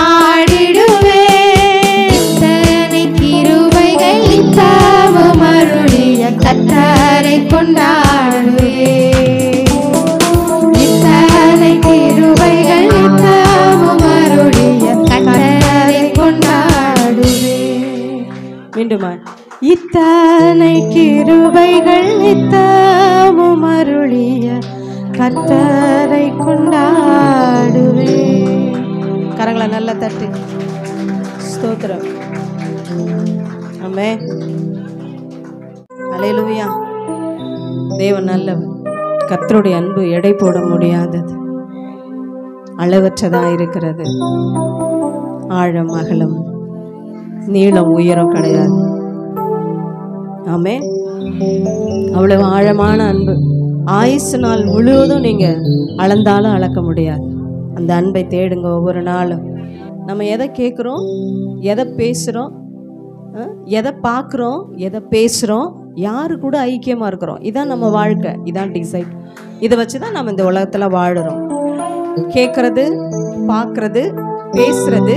பாடிடுவேன். இத்தனை கிருபைகள் நித்தமும் அருளிய கர்த்தரை கொண்டாடுவேன். இத்தனை கிருபைகள் நித்தமும் அருளிய கர்த்தரை கொண்டாடுவேன். மீண்டுமா, இத்தனை கிருபைகள் நித்தமும் அருளிய கர்த்தரை கொண்டாடுவேன். கரங்களை நல்லா தட்டி ஸ்தோத்திரம். ஆமென். அல்லேலூயா. தேவன் நல்லவர். கர்த்தருடைய அன்பு எடை போட முடியாதது, அளவற்றதா இருக்கிறது. ஆழம் அகலம் நீளம் உயரம் கிடையாது. ஆமென். அவ்வளவு ஆழமான அன்பு. ஆயுசு நாள் முழுவதும் நீங்க அளந்தாலும் அளக்க முடியாது. அந்த அன்பை தேடுங்க ஒவ்வொரு நாளும். நம்ம எதை கேட்குறோம், எதை பேசுகிறோம், எதை பார்க்குறோம், எதை பேசுகிறோம், யாரு கூட ஐக்கியமாக இருக்கிறோம், இதான் நம்ம வாழ்க்கை, இதான் டிசைட். இதை வச்சு தான் நம்ம இந்த உலகத்தில் வாழுறோம். கேட்குறது, பார்க்குறது, பேசுறது,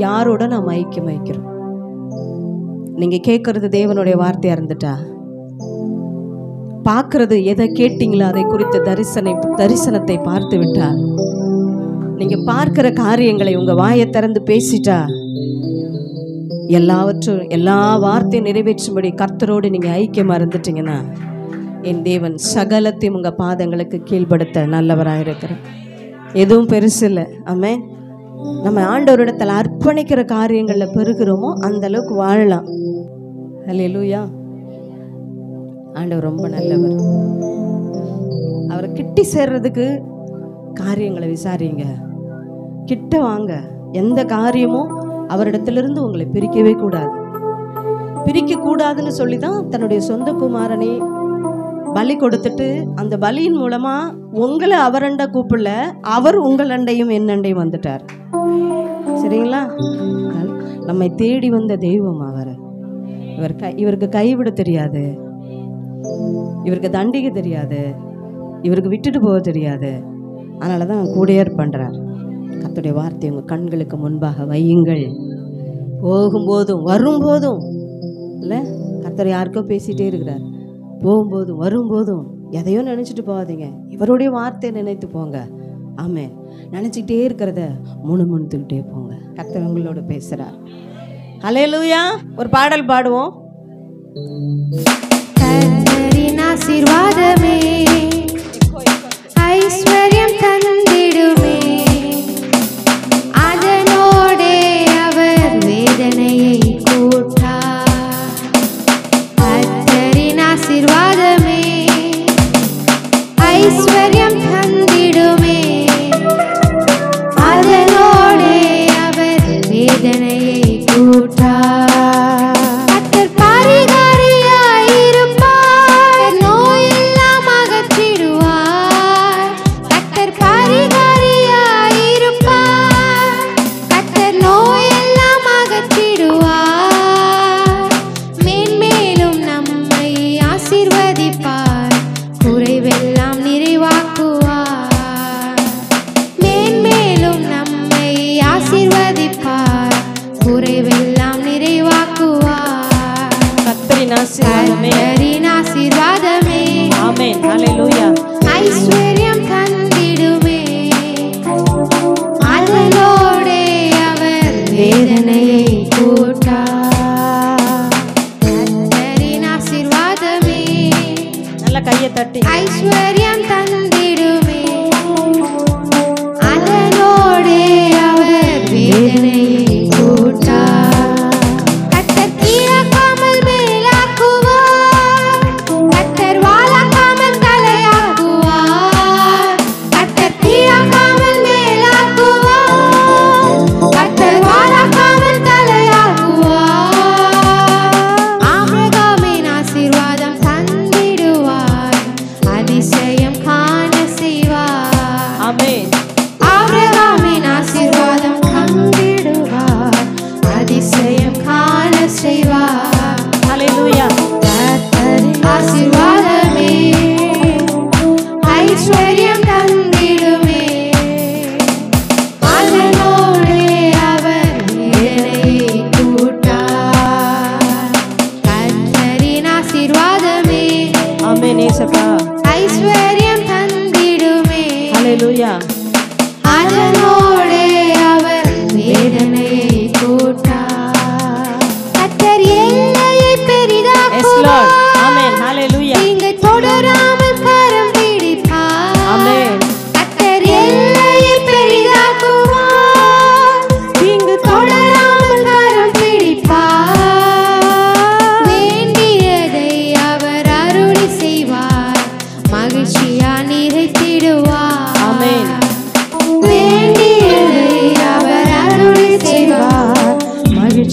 யாரோட நம்ம ஐக்கியம் வைக்கிறோம். நீங்கள் கேட்குறது தேவனுடைய வார்த்தையாக இருந்துட்டா, பார்க்கறது எதை கேட்டீங்களோ அதை குறித்த தரிசனத்தை பார்த்து விட்டால், நீங்க பார்க்கிற காரியங்களை உங்க வாயை திறந்து பேசிட்டா, எல்லா வார்த்தையும் நிறைவேற்றும்படி கர்த்தரோடு நீங்க ஐக்கியமா இருந்துட்டீங்கன்னா, என் தேவன் சகலத்தையும் உங்க பாதங்களுக்கு கீழ்படுத்த நல்லவராயிருக்கிறார். எதுவும் பெருசு இல்லை. ஆமென். நம்ம ஆண்டவரிடத்தில் அர்ப்பணிக்கிற காரியங்கள்ல பெருகிறோமோ அந்த அளவுக்கு வாழலாம். அல்லேலூயா. ஆண்டவர் ரொம்ப நல்லவர். அவரை கிட்டி சேர்றதுக்கு காரியங்களை விசாரிங்க, கிட்ட வாங்க. எந்த காரியமும் அவரிடத்திலிருந்து உங்களை பிரிக்கவே கூடாது. பிரிக்க கூடாதுன்னு சொல்லி தான் தன்னுடைய சொந்த குமாரனை பலி கொடுத்துட்டு, அந்த பலியின் மூலமா உங்களை அவரண்ட கூப்பிடல, அவர் உங்கள் அண்டையும் என் அண்டையும் வந்துட்டார். சரிங்களா? நம்மை தேடி வந்த தெய்வம் அவர். இவருக்கு கைவிட தெரியாது, இவருக்கு தண்டிக்க தெரியாது, இவருக்கு விட்டுட்டு போக தெரியாது. அதனால தான் கூடையர் பண்ணுறார். கர்த்தருடைய வார்த்தை உங்கள் கண்களுக்கு முன்பாக வையுங்கள். போகும்போதும் வரும்போதும் இல்லை, கர்த்தர் யாருக்கோ பேசிகிட்டே இருக்கிறார். போகும்போதும் வரும்போதும் எதையோ நினச்சிட்டு போகாதீங்க, இவருடைய வார்த்தையை நினைத்து போங்க. ஆமென். நினச்சிக்கிட்டே இருக்கிறத முணுமுணுத்துக்கிட்டே போங்க. கர்த்தர் உங்களோட பேசுகிறார். அல்லேலூயா. ஒரு பாடல் பாடுவோம். கர்த்தரின் ஆசீர்வாதமே ஐஸ்வர்யம் தந்திடுமே, அதனோடே அவர் வேதனையை கூட்டார். கர்த்தரின் ஆசீர்வாதமே ஐஸ்வர்யம் தந்திடுமே, அதனோடே அவர் வேதனையை கூட்டார். ஆமென். ஹல்லேலூயா. ஐஸ்வர்யம் தந்திடுமே, அதனோடே அவர் வேதனையை கூட்டார். கர்த்தரின் ஆசீர்வாதமே நல்ல கையை தட்டி ஐஸ்வர்யம் தந்திடுமே, அதனோடே அவர் வேதனையை கூட்டார்.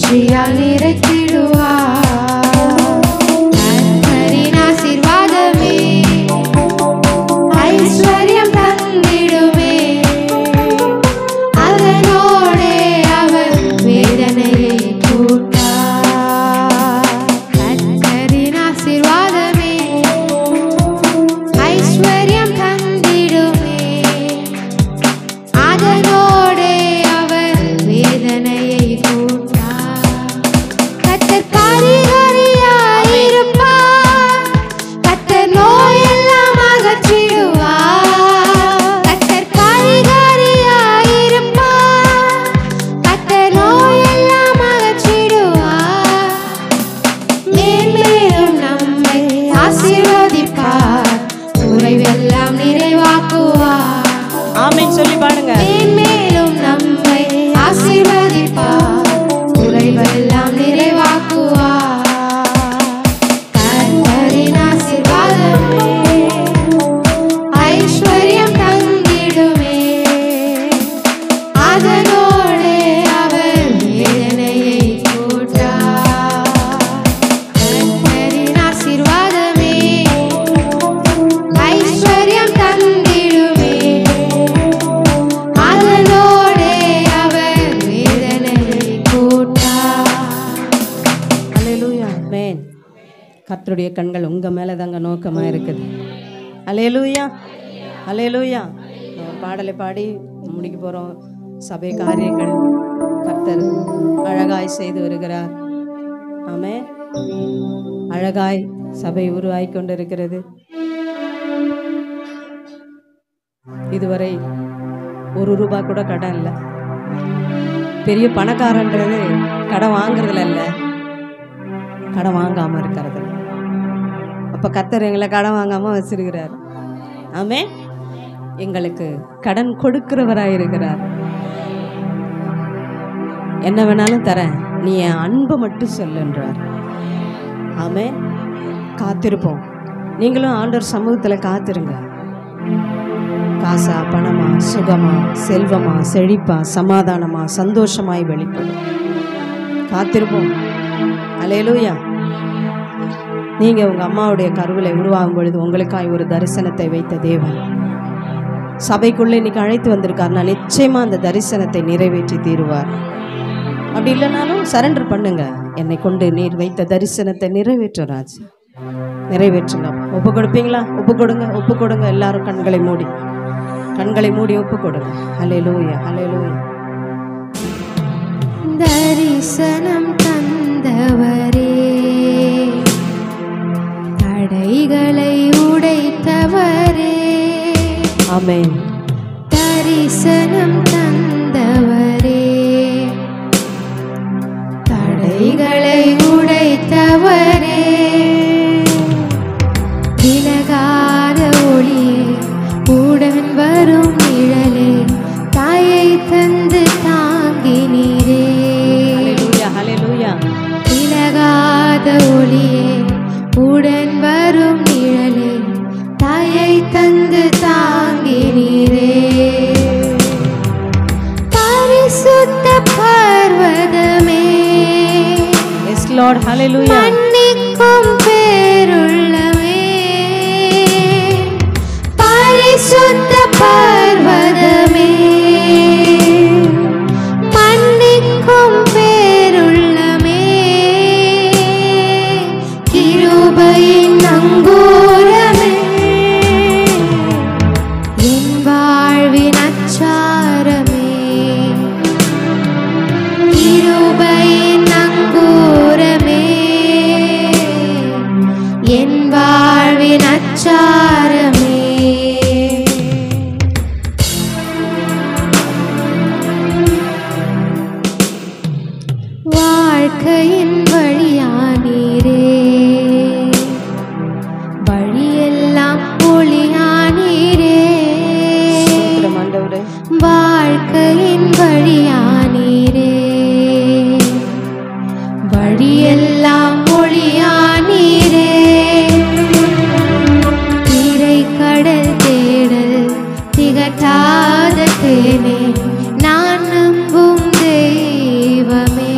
வெற்றியால் நிறைத்திடுவார். கர்த்தரின் ஆசீர்வாதமே ஐஸ்வர்யம் தந்திடுமே. அதனோடே அவர் வேதனையை கூட்டார். கர்த்தரின் ஆசீர்வாதமே ஐஸ்வர்யம் தந்திடுமே. அதனோடே அவர் வேதனையை கூட்டார். கர்த்தர் பரிகாரியாயிருப்பார். கர்த்தர் நோயெல்லாம் அகற்றிடுவார். கர்த்தர் பரிகாரியாயிருப்பார். கர்த்தர் நோயெல்லாம் அகற்றிடுவார். மேன்மேலும் நம்மை ஆசீர்வதிப்பார். குறைவெல்லாம் நிறைவாக்குவார். ஆமென் சொல்லி பாடுங்க. மேன்மேலும் நம்மை ஆசீர்வதிப்பார். குறைவெல்லாம் நிறைவாக்குவார். கர்த்தரின் ஆசீர்வாதமே ஐஸ்வர்யம் தந்திடுமே. அதனோடே அவர் வேதனையை கூட்டார். கர்த்தரின் ஆசீர்வாதமே ஐஸ்வர்யம் தந்திடுமே. அதனோடே அவர் வேதனையை கூட்டார். அல்லேலூயா. ஆமென். கர்த்தருடைய கண்கள் உங்க மேல தாங்க நோக்கமா இருக்குது. அல்லேலூயா, அல்லேலூயா. நம்ம பாடலை பாடி முடிக்க போறோம். சபை காரியங்கள் கர்த்தர் அழகாய் செய்து வருகிறார். ஆமென். அழகாய் சபை உருவாகி கொண்டிருக்கிறது. இதுவரை ₹1 கூட கடன் இல்லை. பெரிய பணக்காரன்றது கடன் வாங்குறதுல இல்லை, கடன் வாங்காம இருக்கிறது. அப்ப கர்த்தர் எங்களை கடன் வாங்காம வச்சிருக்கிறார். ஆமென். எங்களுக்கு கடன் கொடுக்கிறவராய் இருக்கிறார். என்ன வேணாலும் தரேன், நீ என் அன்பை மட்டும் சொல்லுன்றார். ஆமென். காத்திருப்போம். நீங்களும் ஆண்டவர் சமூகத்தில் காத்திருங்க. காசா, பணமா, சுகமா, செல்வமா, செழிப்பா, சமாதானமா, சந்தோஷமாய் வெளிப்படும். காத்திருப்போம். அல்லேலூயா. நீங்க உங்க அம்மாவுடைய கருவிலை உருவாகும் பொழுது உங்களுக்காய் ஒரு தரிசனத்தை வைத்த தேவன் சபைக்குள்ளே இன்னைக்கு அழைத்து வந்திருக்காருன்னா நிச்சயமா அந்த தரிசனத்தை நிறைவேற்றி தீருவார். அப்படி இல்லைனாலும் சரண்டர் பண்ணுங்க. என்னை கொண்டு நீர் வைத்த தரிசனத்தை நிறைவேற்றும் ராஜா, நிறைவேற்றுங்க. ஒப்பு கொடுப்பீங்களா? ஒப்பு கொடுங்க, ஒப்பு கொடுங்க. எல்லாரும் கண்களை மூடி, கண்களை மூடி ஒப்பு கொடுங்க. அல்லேலூயா, அல்லேலூயா. தரிசனம் தந்தவரே, தடைகளை உடைத்தவரே. ஆமென். தரிசனம் தந்தவரே, தடைகளை உடைத்தவரே. விலகாத ஒளியே, உடன் வரும் நிழலே, தாயை தந்து தாங்கினீரே. அல்லேலூயா, அல்லேலூயா. விலகாத ஒளியே, உடன் வரும் நிழலே, தாயை தந்து தாங்கினீரே. பரிசுத்த பர்வதமே, Yes Lord, hallelujah. மன்னிக்கும் பேருள்ளமே. பரிசுத்த பர்வதமே, மன்னிக்கும் பேருள்ளமே. கிருபையின் அங்கூரமே, என் வாழ்வின் அச்சாரமே. கிருபையின் அங்கூரமே, என் வாழ்வின் அச்சாரமே. வாழ்க்கையின் வழியானீரே, வழியெல்லாம் ஒளியானீரே. ஸ்தோத்திரம் ஆண்டவரே. வாழ்க்கையின் வழியானீரே, வழியெல்லாம் ஒளியானீரே. திரை கடல் தேடல் திகட்டாத தேனே, நான் நம்பும் தெய்வமே.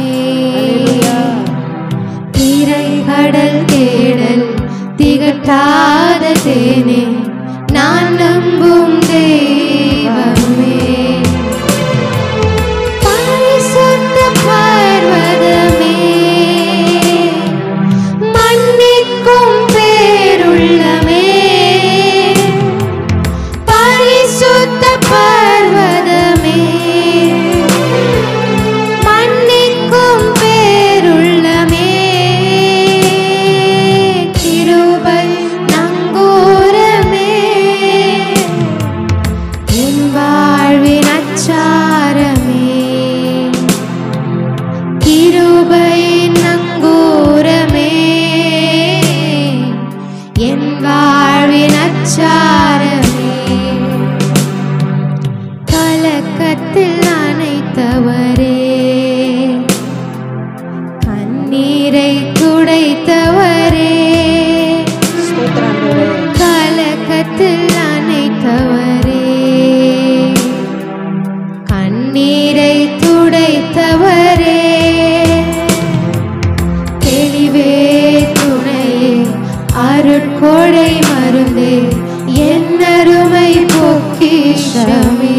பொக்கிஷமே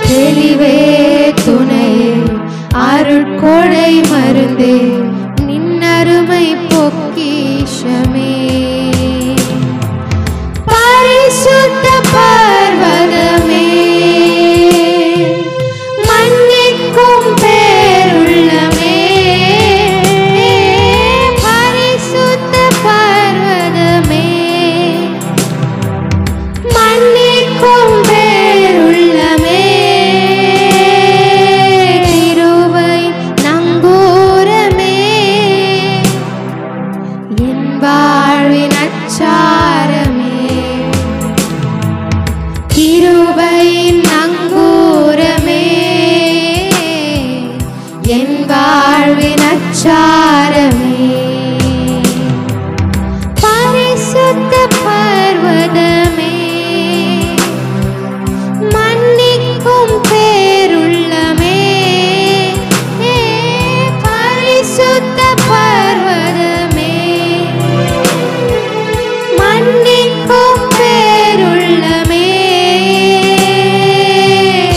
தெளிவே துணையே அருட்கொடை மருந்தே நின்னருமை பொக்கிஷமே பரிசுத்த பர்வதமே மன்னிக்கும் பேருள்ளமே பரிசுத்த பர்வதமே மன்னிக்கும் பேருள்ளமே கிருபை நங்கூரமே என் வாழ்வின் அச்சாரமே கிருபையின் நங்கூரமே என் வாழ்வின் அச்சாரமே பரிசுத்த பர்வதமே மன்னிக்கும் பேருள்ளமே பரிசுத்த பர்வதமே மன்னிக்கும் பேருள்ளமே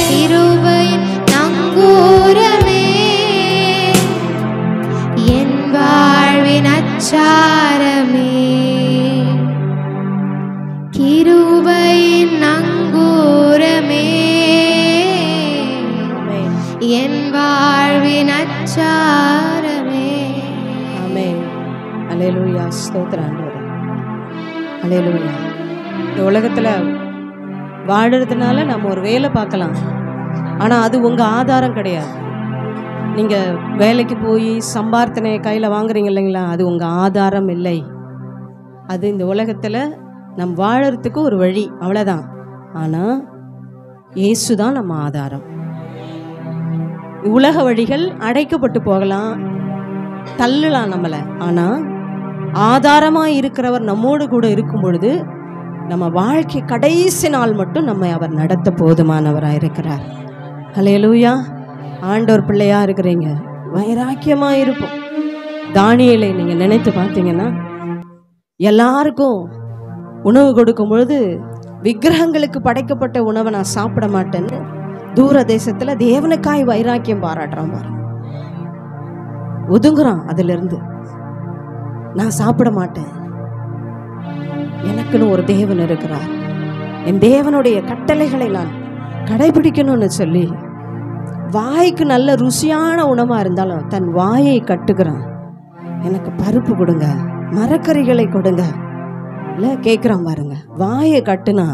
கிருபையின் நங்கூரமே என் வாழ்வின் அச்சாரமே கிருபையின் நங்கூரமே என் வாழ்வின் அச்சாரமே. ஆமென். அல்லேலூயா. ஸ்தோத்திரம் ஆண்டவரே. அல்லேலூயா. இந்த உலகத்தில் வாழறதுனால நம்ம ஒரு வேலை பார்க்கலாம், ஆனால் அது உங்கள் ஆதாரம் கிடையாது. நீங்கள் வேலைக்கு போய் சம்பார்த்தனையை கையில் வாங்குறீங்க இல்லைங்களா, அது உங்கள் ஆதாரம் இல்லை. அது இந்த உலகத்தில் நம் வாழறதுக்கு ஒரு வழி, அவ்வளோதான். ஆனால் இயேசு தான் நம்ம ஆதாரம். உலக வழிகள் அடைக்கப்பட்டு போகலாம், தள்ளலாம் நம்மளை, ஆனால் ஆதாரமாக இருக்கிறவர் நம்மோடு கூட இருக்கும் பொழுது நம்ம வாழ்க்கை கடைசி நாள் மட்டும் நம்மை அவர் நடத்த போதுமானவராக இருக்கிறார். அல்லேலூயா. ஆண்டவர் பிள்ளையாக இருக்கிறீங்க, வைராக்கியமாக இருப்போம். தானியேலை நீங்கள் நினைத்து பார்த்தீங்கன்னா, எல்லாருக்கும் உணவு கொடுக்கும் பொழுது விக்கிரகங்களுக்கு படைக்கப்பட்ட உணவை நான் சாப்பிட மாட்டேன்னு தூர தேசத்தில் தேவனுக்காய் வைராக்கியம் பாராட்டுறான் பாரு, ஒதுங்குறான். அதிலிருந்து நான் சாப்பிட மாட்டேன், எனக்குன்னு ஒரு தேவன் இருக்கிறார், என் தேவனுடைய கட்டளைகளை நான் கடைபிடிக்கணும்னு சொல்லி வாய்க்கு நல்ல ருசியான உணவாக இருந்தாலும் தன் வாயை கட்டுக்கிறான். எனக்கு பருப்பு கொடுங்க, மரக்கறிகளை கொடுங்க, இல்லை கேட்குறான் பாருங்க. வாயை கட்டுனா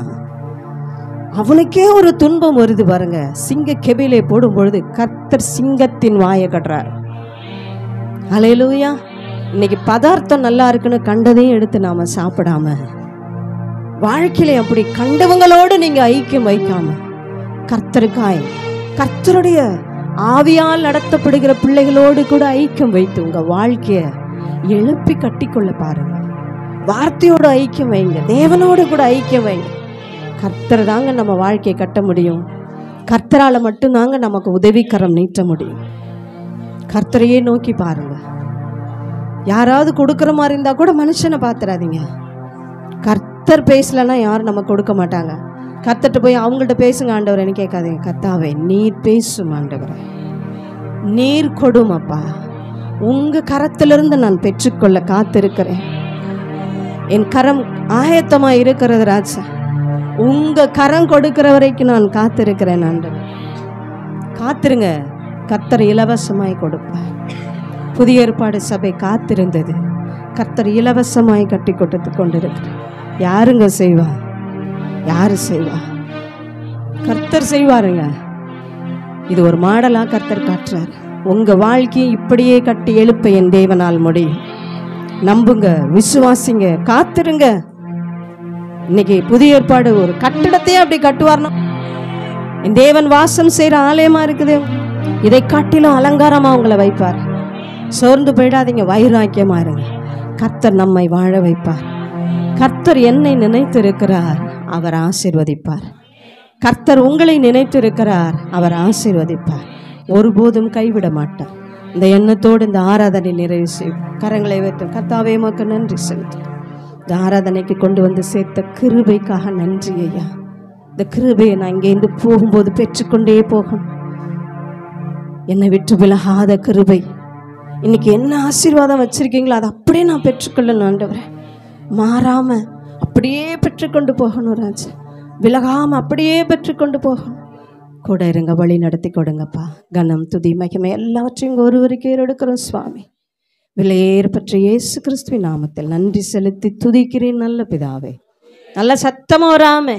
அவனுக்கே ஒரு துன்பம் வருது பாருங்க. சிங்க கெபிலே போடும் பொழுது கர்த்தர் சிங்கத்தின் வாயை கட்டுறார். அல்லேலூயா. இன்னைக்கு பதார்த்தம் நல்லா இருக்குன்னு கண்டதையும் எடுத்து நாம சாப்பிடாம, வாழ்க்கையில அப்படி கண்டவங்களோடு நீங்க ஐக்கியம் வைக்காம, கர்த்தருக்காய் கர்த்தருடைய ஆவியால் நடத்தப்படுகிற பிள்ளைகளோடு கூட ஐக்கியம் வைத்து உங்க வாழ்க்கைய எழுப்பி கட்டிக்கொள்ள பாருங்க. வார்த்தையோடு ஐக்கியம் வைங்க, தேவனோடு கூட ஐக்கியம் வைங்க. கர்த்தர் தாங்க நம்ம வாழ்க்கையை கட்ட முடியும். கர்த்தரால மட்டும்தாங்க நமக்கு உதவிக்கரம் நீட்ட முடியும். கர்த்தரையே நோக்கி பாருங்க. யாராவது கொடுக்குற மாதிரி இருந்தா கூட மனுஷனை பார்த்துடாதீங்க. கர்த்தர் பேசலன்னா யாரும் நம்ம கொடுக்க மாட்டாங்க. கர்த்தர்கிட்ட போய் அவங்கள்ட்ட பேசுங்க ஆண்டவரேன்னு கேட்காதீங்க. கர்த்தாவே நீர் பேசும் ஆண்டவரே, நீர் கொடும் அப்பா, உங்க கரத்திலிருந்து நான் பெற்றுக்கொள்ள காத்திருக்கிறேன். என் கரம் ஆயத்தமா இருக்கிறது ராஜா, உங்க கரம் கொடுக்கிற வரைக்கும் நான் காத்திருக்கிறேன் ஆண்டவர். காத்திருங்க, கர்த்தர் இலவசமாய் கொடுப்பார். புதிய ஏற்பாடு சபை காத்திருந்தது, கர்த்தர் இலவசமாய் கட்டி கொடுத்து கொண்டிருக்கிறார். யாருங்க செய்வா? யாரு செய்வா? கர்த்தர் செய்வாருங்க. இது ஒரு மாடலா கர்த்தர் காட்டுறார். உங்க வாழ்க்கையை இப்படியே கட்டி எழுப்ப என் தேவனால் முடியும். நம்புங்க, விசுவாசிங்க, காத்திருங்க. இன்னைக்கு புதிய ஏற்பாடு ஒரு கட்டிடத்தையே அப்படி கட்டுவார்னா, என் தேவன் வாசம் செய்யற ஆலயமா இருக்குது, இதை காட்டிலும் அலங்காரமா உங்களை வைப்பார். சோர்ந்து போயிடாதீங்க, வைராக்கியமா இருங்க. கர்த்தர் நம்மை வாழ வைப்பார். கர்த்தர் என்னை நினைத்து இருக்கிறார், அவர் ஆசீர்வதிப்பார். கர்த்தர் உங்களை நினைத்து இருக்கிறார், அவர் ஆசீர்வதிப்பார். ஒருபோதும் கைவிட மாட்டார். இந்த எண்ணத்தோடு இந்த ஆராதனை நிறைவு செய்யும். கரங்களை வைத்து கர்த்தாவே உமக்கு நன்றி செலுத்தும். இந்த ஆராதனைக்கு கொண்டு வந்து சேர்த்த கிருபைக்காக நன்றி ஐயா. இந்த கிருபையை நான் இங்கேருந்து போகும்போது பெற்றுக்கொண்டே போகணும். என்னை விட்டு விலகாத கிருபை. இன்னைக்கு என்ன ஆசீர்வாதம் வச்சிருக்கீங்களோ அதை அப்படியே நான் பெற்றுக்கொள்ளணும் ஆண்டவரே. மாறாம அப்படியே பெற்றுக்கொண்டு போகணும் ராஜா. விலகாம அப்படியே பெற்றுக்கொண்டு போகணும். கூட இருங்க, வழி நடத்தி கொடுங்கப்பா. கனம் துதி மகிமை எல்லாவற்றையும் ஒருவருக்கு எடுக்கிறோம் சுவாமி. விலையேற பற்றி இயேசு கிறிஸ்துவின் நாமத்தில் நன்றி செலுத்தி துதிக்கிறேன் நல்ல பிதாவே. நல்ல சத்தமா வராம